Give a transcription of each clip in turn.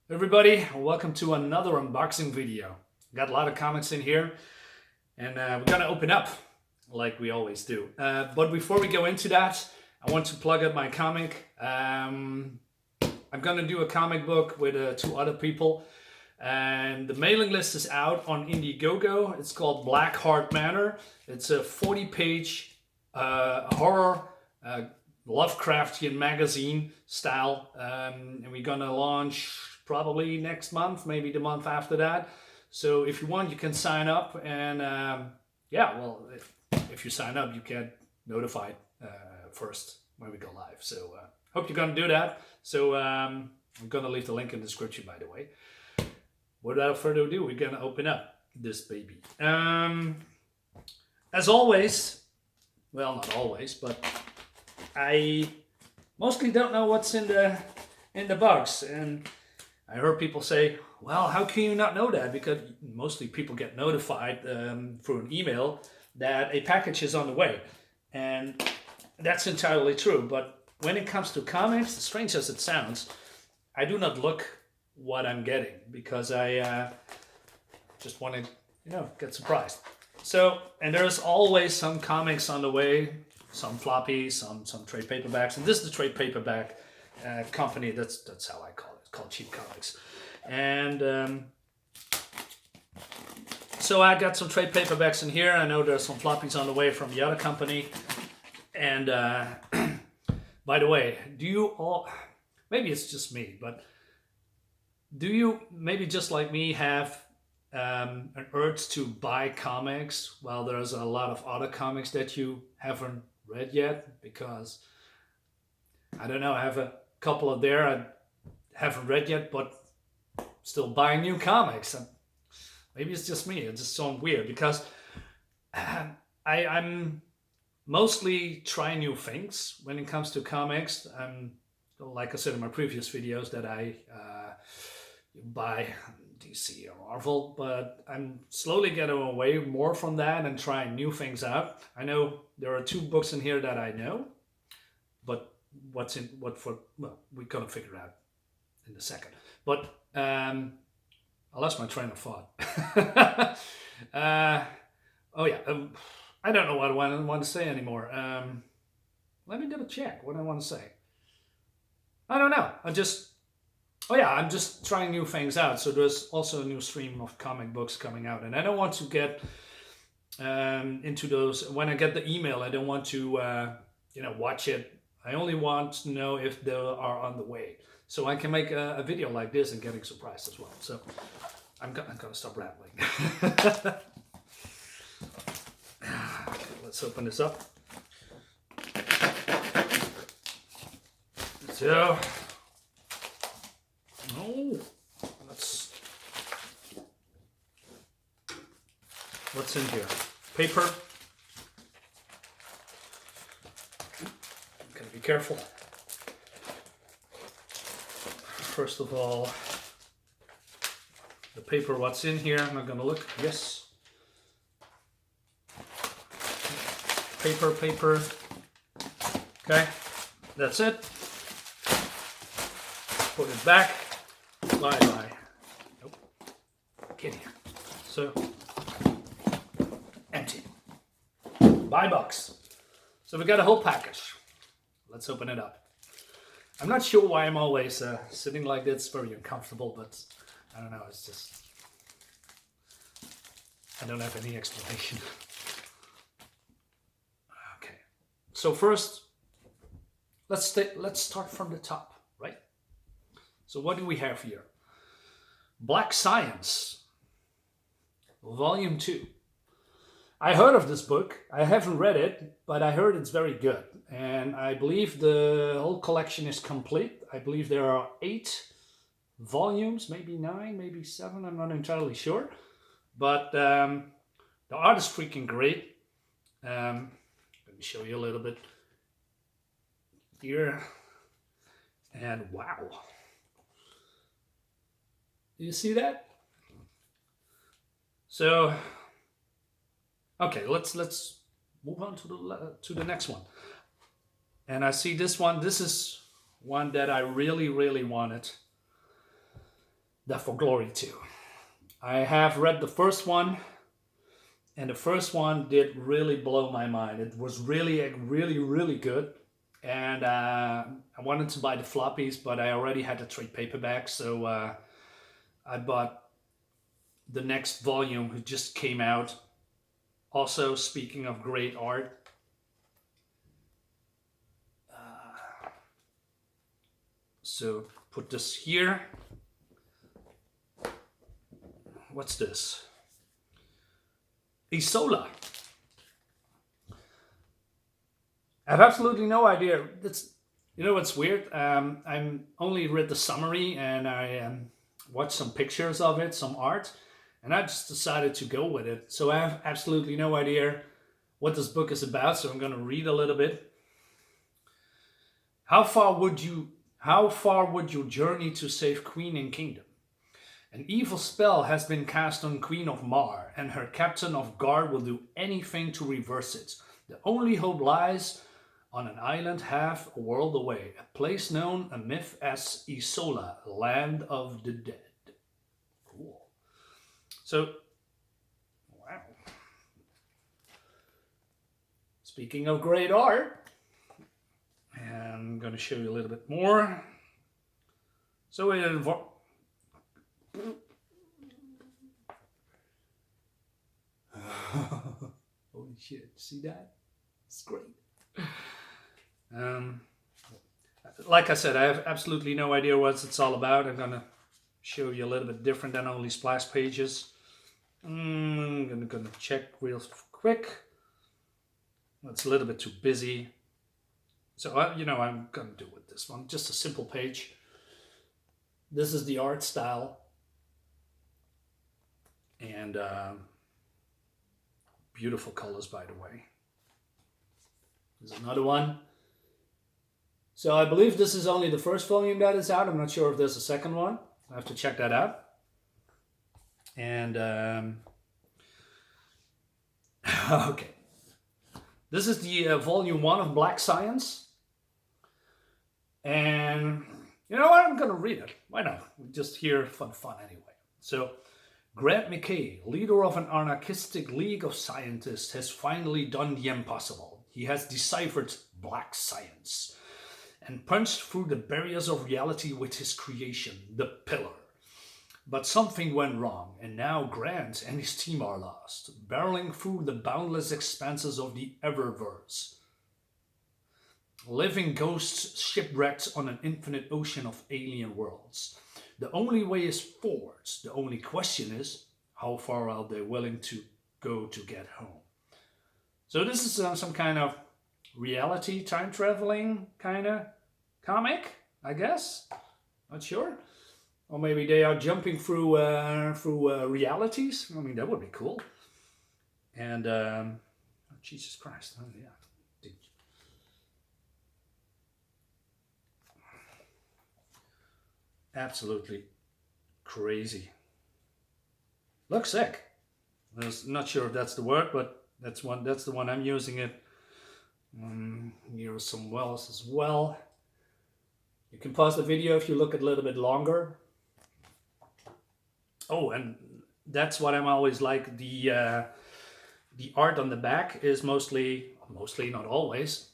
Everybody, welcome to another unboxing video. Got a lot of comments in here and we're gonna open up like we always do. But before we go into that, I want to plug up my comic. I'm gonna do a comic book with two other people, and the mailing list is out on Indiegogo. It's called BLACKHART MANOR. It's a 40-page horror Lovecraftian magazine style, and we're gonna launch probably next month, maybe the month after that. So if you want, you can sign up, and yeah, well, if you sign up, you get notified first when we go live. So hope you're gonna do that. So I'm gonna leave the link in the description, by the way. Without further ado, we're gonna open up this baby. As always, well, not always, but I mostly don't know what's in the box, and I heard people say, well, how can you not know that? Because mostly people get notified through an email that a package is on the way. And that's entirely true. But when it comes to comics, as strange as it sounds, I do not look what I'm getting because I just want to, get surprised. So, and there's always some comics on the way, some floppies, some trade paperbacks. And this is the trade paperback company. That's how I call it. Called Cheap Comics. And so I got some trade paperbacks in here. I know there's some floppies on the way from the other company. And by the way, do you all, maybe it's just me, but do you maybe just like me have an urge to buy comics while there's a lot of other comics that you haven't read yet? Because I don't know, I have a couple of there I haven't read yet, but still buying new comics. And maybe it's just me. It's just so weird because I'm mostly trying new things when it comes to comics. Like I said in my previous videos, that I buy DC or Marvel, but I'm slowly getting away more from that and trying new things out. I know there are two books in here that I know, but well, we're gonna figure out in a second. But I lost my train of thought. Oh yeah, I don't know what I want to say anymore. Let me double check what I want to say. I don't know. I'm just trying new things out. So there's also a new stream of comic books coming out, and I don't want to get into those. When I get the email, I don't want to watch it. I only want to know if they are on the way, so I can make a video like this and getting surprised as well. So I'm gonna stop rambling. Okay, let's open this up. So, what's in here? Paper. Gotta be careful. First of all, the paper, what's in here? I'm not gonna look. Yes. Paper. Okay, that's it. Put it back. Bye. Nope. Get here. So, empty. Buy box. So we got a whole package. Let's open it up. I'm not sure why I'm always sitting like this. It's very uncomfortable, but I don't know. It's just, I don't have any explanation. Okay. So first, let's start from the top, right? So what do we have here? Black Science, Volume 2. I heard of this book. I haven't read it, but I heard it's very good. And I believe the whole collection is complete. I believe there are 8 volumes, maybe 9, maybe 7. I'm not entirely sure. But the art is freaking great. Let me show you a little bit here. And wow. Do you see that? So, okay, let's move on to the next one. And I see this one. This is one that I really wanted. Death for Glory 2. I have read the first one, and the first one did really blow my mind. It was really, really, really good. And I wanted to buy the floppies, but I already had the trade paperback, so I bought the next volume, who just came out. Also, speaking of great art, so put this here. What's this? Isola. I have absolutely no idea. That's, you know what's weird? I only read the summary, and I watched some pictures of it, some art, and I just decided to go with it. So I have absolutely no idea what this book is about, so I'm going to read a little bit. How far would you journey to save Queen and Kingdom? An evil spell has been cast on Queen of Mar, and her captain of guard will do anything to reverse it. The only hope lies on an island half a world away, a place known a myth as Isola, land of the dead. Cool. So, wow. Speaking of great art, I'm going to show you a little bit more. So it involves... Holy shit, see that? It's great. Like I said, I have absolutely no idea what it's all about. I'm going to show you a little bit different than only splash pages. I'm going to check real quick. It's a little bit too busy. So, I'm going to do with this one. Just a simple page. This is the art style. And beautiful colors, by the way. There's another one. So I believe this is only the first volume that is out. I'm not sure if there's a second one. I have to check that out. And okay. This is the volume 1 of Black Science. And you know what? I'm going to read it. Why not? We're just here for fun anyway. So, Grant McKay, leader of an anarchistic league of scientists, has finally done the impossible. He has deciphered Black Science and punched through the barriers of reality with his creation, the Pillar. But something went wrong, and now Grant and his team are lost, barreling through the boundless expanses of the Eververse. Living ghosts shipwrecked on an infinite ocean of alien worlds. The only way is forwards. The only question is, how far are they willing to go to get home? So this is some kind of reality, time-traveling kind of comic, I guess. Not sure. Or maybe they are jumping through realities. I mean, that would be cool. And, Jesus Christ. Oh, yeah. Absolutely crazy. Looks sick. I'm not sure if that's the word, but that's the one I'm using it. Here are some wells as well. You can pause the video if you look a little bit longer. Oh, and that's what I'm always like. The art on the back is mostly, not always,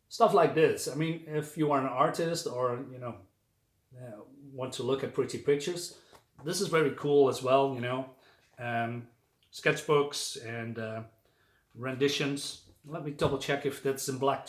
stuff like this. I mean, if you are an artist or, want to look at pretty pictures, this is very cool as well, sketchbooks and renditions. Let me double check if that's in Black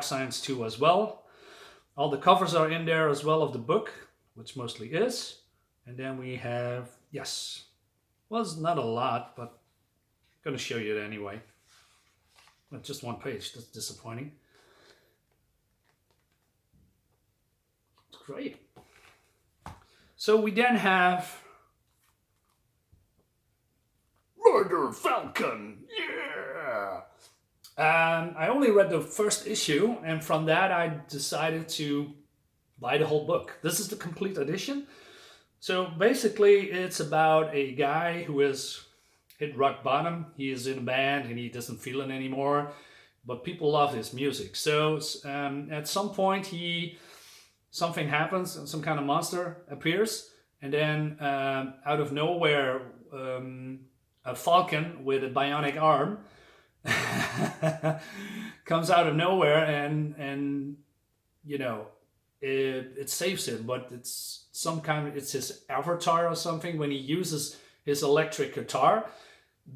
Science 2 as well. All the covers are in there as well of the book, which mostly is. And then we have, yes, well, it's not a lot, but I'm going to show you it anyway. Well, just one page, that's disappointing. It's great. So we then have Murder Falcon, yeah! I only read the first issue, and from that I decided to buy the whole book. This is the complete edition. So basically it's about a guy who has hit rock bottom. He is in a band and he doesn't feel it anymore, but people love his music. So at some point something happens and some kind of monster appears and then out of nowhere, a Falcon with a bionic arm comes out of nowhere, and you know, it saves him. But it's some kind of, it's his avatar or something. When he uses his electric guitar,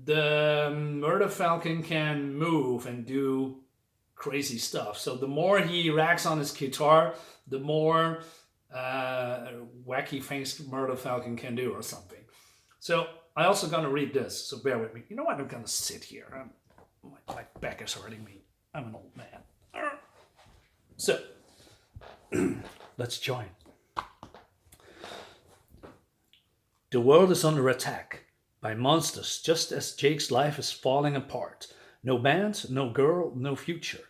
the Murder Falcon can move and do crazy stuff. So the more he racks on his guitar, the more wacky things Murder Falcon can do or something. So I also gonna read this, so bear with me. You know what? I'm gonna sit here. My back is hurting me. I'm an old man. So let's join. The world is under attack by monsters, just as Jake's life is falling apart. No band, no girl, no future.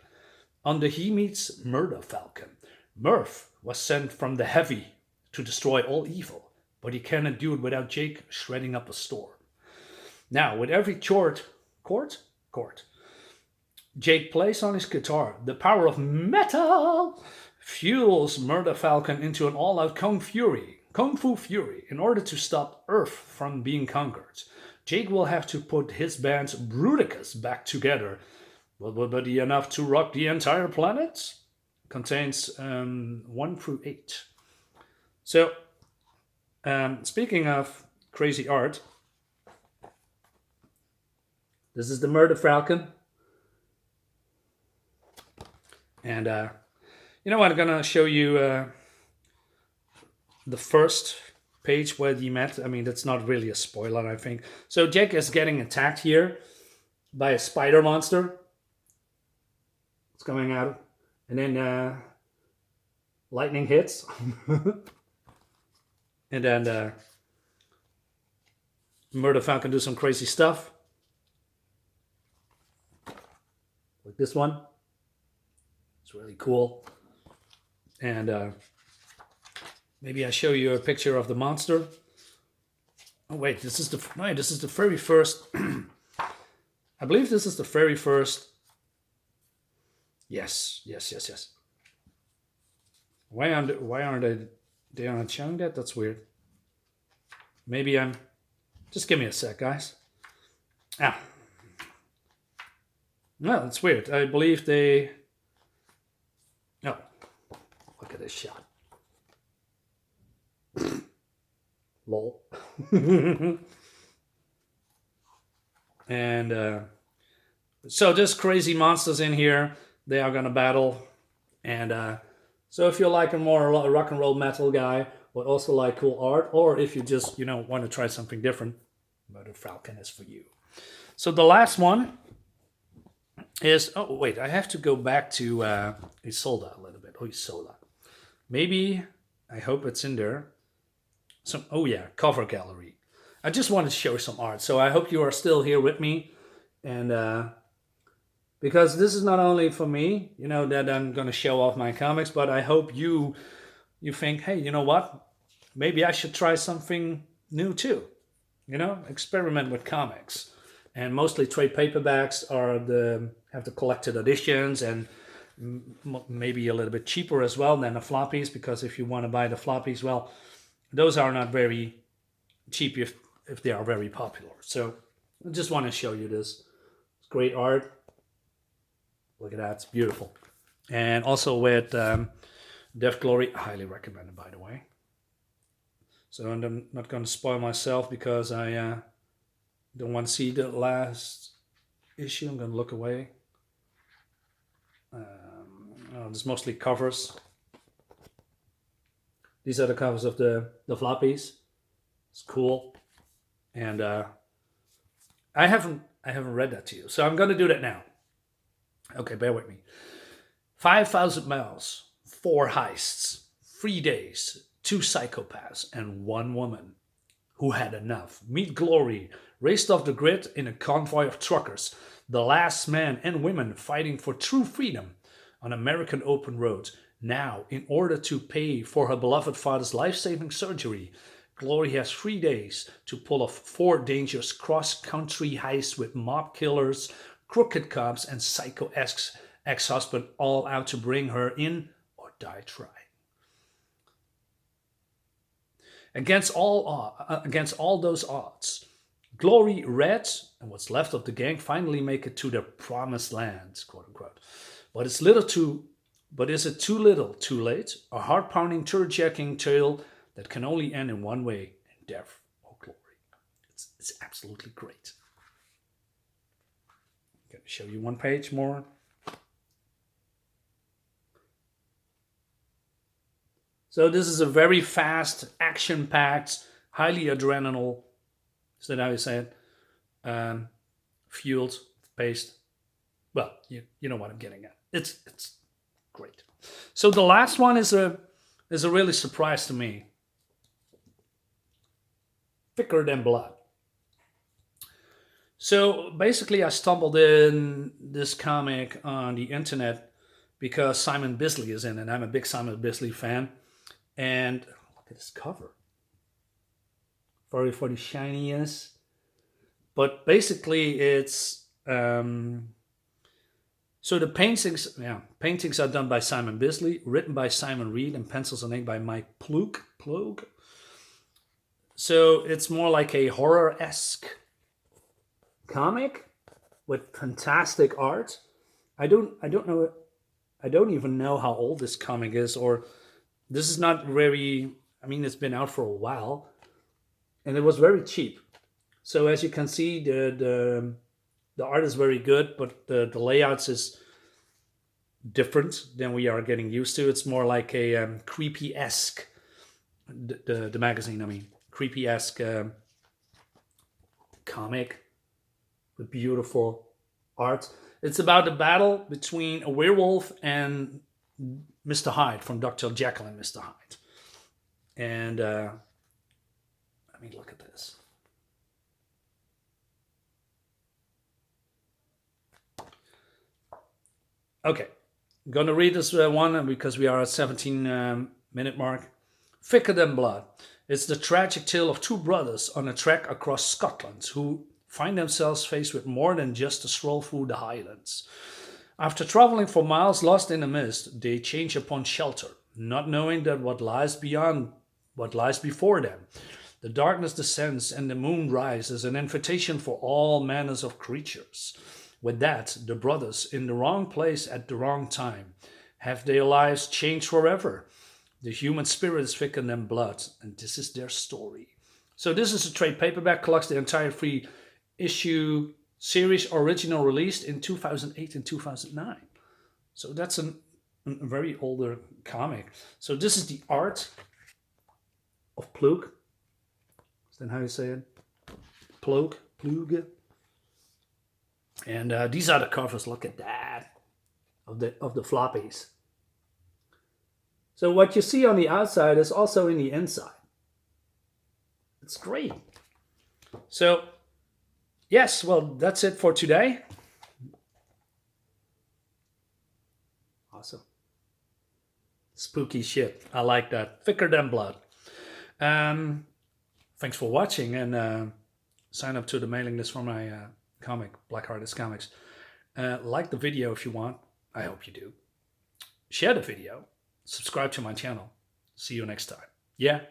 Under he meets Murder Falcon. Murph was sent from the heavy to destroy all evil, but he cannot do it without Jake shredding up a storm. Now, with every chord, Jake plays on his guitar, the power of metal fuels Murder Falcon into an all-out kung fu fury. In order to stop Earth from being conquered, Jake will have to put his band Bruticus back together. Will it be enough to rock the entire planet? Contains 1 through 8. So, speaking of crazy art, this is the Murder Falcon. And you know what, I'm gonna show you the first page where he met. I mean, that's not really a spoiler, I think. So Jake is getting attacked here by a spider monster. It's coming out, and then lightning hits, and then Murder Falcon do some crazy stuff, like this one. It's really cool. And maybe I show you a picture of the monster. Oh wait, this is the very first. I believe this is the very first. Yes. Why aren't they aren't showing that? That's weird. Maybe I'm. Just give me a sec, guys. No, that's weird. I believe they. Oh, look at this shot. Lol. And so there's crazy monsters in here. They are gonna battle. And so if you're like a more rock and roll metal guy, but also like cool art, or if you just, want to try something different, Murder Falcon is for you. So the last one is, oh wait, I have to go back to Isola a little bit. Oh, Isola. Maybe, I hope it's in there. Oh yeah, cover gallery. I just wanted to show some art, so I hope you are still here with me. And because this is not only for me, that I'm going to show off my comics, but I hope you think, hey, you know what? Maybe I should try something new too. Experiment with comics. And mostly trade paperbacks have the collected editions, and maybe a little bit cheaper as well than the floppies, because if you want to buy the floppies, well, those are not very cheap if they are very popular. So I just want to show you this. It's great art. Look at that, it's beautiful. And also with Death Glory, highly recommended, by the way. So I'm not going to spoil myself because I don't want to see the last issue. I'm going to look away. There's mostly covers. These are the covers of the floppies. It's cool. And I haven't read that to you, so I'm going to do that now. Okay, bear with me. 5,000 miles, 4 heists, 3 days, 2 psychopaths, and 1 woman who had enough. Meet Glory, raced off the grid in a convoy of truckers, the last men and women fighting for true freedom on American open roads. Now, in order to pay for her beloved father's life-saving surgery, Glory has 3 days to pull off 4 dangerous cross-country heists with mob killers, crooked cops, and psycho ex-husband, all out to bring her in or die trying. Against all those odds, Glory, Red, and what's left of the gang finally make it to their promised land, quote unquote. But is it too little, too late? A heart-pounding, turd-jacking tale that can only end in one way: in death or glory. It's absolutely great. I'm going to show you one page more. So this is a very fast, action-packed, highly adrenaline, is that how you say it? Fueled, paced. Well, you know what I'm getting at. It's great. So the last one is a really surprise to me. Thicker Than Blood. So basically I stumbled in this comic on the internet because Simon Bisley is in it. I'm a big Simon Bisley fan. And look at this cover. Sorry for the shininess. But basically it's... so the paintings are done by Simon Bisley, written by Simon Reed, and pencils and ink by Mike Ploog. So it's more like a horror-esque comic with fantastic art. I don't even know how old this comic is, or this is not very, I mean, it's been out for a while, and it was very cheap. So as you can see, the art is very good, but the layouts is different than we are getting used to. It's more like a creepy-esque, the magazine, I mean, creepy-esque comic with beautiful art. It's about the battle between a werewolf and Mr. Hyde from Dr. Jekyll and Mr. Hyde. And, I mean, look at this. Okay, I'm going to read this one because we are at 17-minute mark. Thicker Than Blood. It's the tragic tale of two brothers on a trek across Scotland who find themselves faced with more than just a stroll through the Highlands. After traveling for miles lost in the mist, they change upon shelter, not knowing that what lies before them. The darkness descends and the moon rises, an invitation for all manners of creatures. With that, the brothers, in the wrong place at the wrong time, have their lives changed forever. The human spirit is thicker than blood, and this is their story. So this is a trade paperback, collects the entire 3-issue series, original released in 2008 and 2009. So that's a very older comic. So this is the art of Ploog. Is that how you say it? Ploog. And these are the covers. Look at that of the floppies. So what you see on the outside is also in the inside. It's great. So yes, well, that's it for today. Awesome. Spooky shit. I like that. Thicker Than Blood. Thanks for watching, and sign up to the mailing list for my comic, Blackheart Comics. Like the video if you want. I hope you do. Share the video. Subscribe to my channel. See you next time. Yeah.